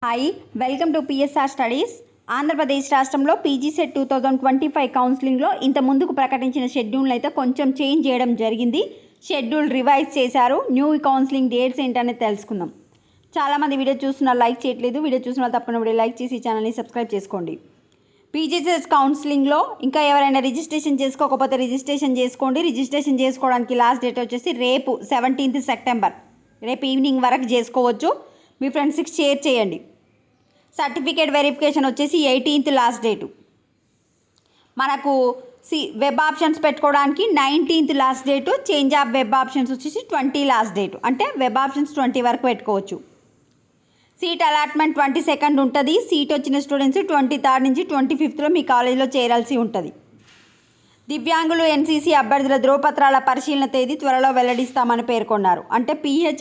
Hi, welcome to PSR studies. Andhra Pradesh రాష్ట్రంలో PG set 2025 కౌన్సిలింగ్లో ఇంత ముందుకు ప్రకటించిన షెడ్యూల్ అయితే కొంచెం చేంజ్ చేయడం జరిగింది. షెడ్యూల్ రివైజ్ చేశారు. న్యూ కౌన్సిలింగ్ డేట్స్ ఏంటనేది తెలుసుకుందాం. చాలామంది వీడియో చూస్తున్నారు, లైక్ చేయట్లేదు. వీడియో చూసిన తప్పకుండా వీడియో లైక్ చేసి ఛానల్ని సబ్స్క్రైబ్ చేసుకోండి. పీజీ సెట్ కౌన్సిలింగ్లో ఇంకా ఎవరైనా రిజిస్ట్రేషన్ చేసుకోకపోతే రిజిస్ట్రేషన్ చేసుకోండి. రిజిస్ట్రేషన్ చేసుకోవడానికి లాస్ట్ డేట్ వచ్చేసి రేపు 17 సెప్టెంబర్, రేపు ఈవినింగ్ వరకు చేసుకోవచ్చు. మీ ఫ్రెండ్స్కి షేర్ చేయండి. సర్టిఫికేట్ వెరిఫికేషన్ వచ్చేసి 18 లాస్ట్ డేటు. మనకు వెబ్ ఆప్షన్స్ పెట్టుకోవడానికి 19 last date. Change of web options వచ్చేసి 20 లాస్ట్ డేటు. అంటే వెబ్ ఆప్షన్స్ 20 వరకు పెట్టుకోవచ్చు. సీట్ అలాట్మెంట్ 22 ఉంటుంది. సీట్ వచ్చిన స్టూడెంట్స్ 23 నుంచి 25లో మీ కాలేజీలో చేరాల్సి ఉంటుంది. దివ్యాంగులు ఎన్సీసీ అభ్యర్థుల ధ్రువపత్రాల పరిశీలన తేదీ త్వరలో వెల్లడిస్తామని పేర్కొన్నారు. అంటే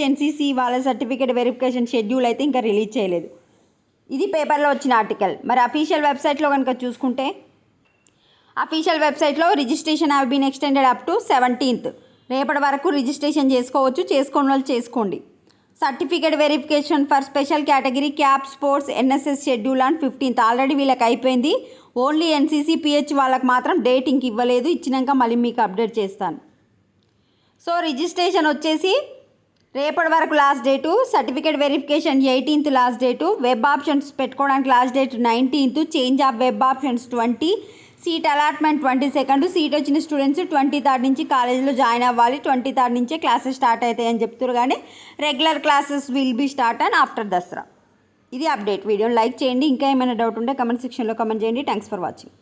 ఎన్సీసీ వాళ్ళ సర్టిఫికేట్ వెరిఫికేషన్ షెడ్యూల్ అయితే ఇంకా రిలీజ్ చేయలేదు. ఇది పేపర్లో వచ్చిన ఆర్టికల్. మరి అఫీషియల్ వెబ్సైట్లో కనుక చూసుకుంటే, అఫీషియల్ వెబ్సైట్లో registration have been extended up to 17th. రేపటి వరకు రిజిస్ట్రేషన్ చేసుకోవచ్చు. చేసుకోని వాళ్ళు చేసుకోండి. Certificate verification for special category cap sports NSS schedule on 15th. Already వీళ్ళకి అయిపోయింది. ఓన్లీ ఎన్సీసీ పిహెచ్ వాళ్ళకి మాత్రం డేట్ ఇంక ఇవ్వలేదు. ఇచ్చినాక మళ్ళీ మీకు అప్డేట్ చేస్తాను. సో రిజిస్ట్రేషన్ వచ్చేసి రేపటి వరకు last date. Certificate verification 18th last date. Web options పెట్టుకోవడానికి last date 19th. Change of web options 20. Seat allotment 22. Seat వచ్చిన స్టూడెంట్స్ 23 నుంచి కాలేజీలో జాయిన్ అవ్వాలి. 23 నుంచే క్లాసెస్ స్టార్ట్ అవుతాయని చెప్తారు, కానీ regular classes will be start and after Dasara. ఇది అప్డేట్. వీడియోని లైక్ చేయండి. ఇంకా ఏమైనా డౌట్ ఉంటే కమెంట్ సెక్షన్లో కమెంట్ చేయండి. Thanks for watching.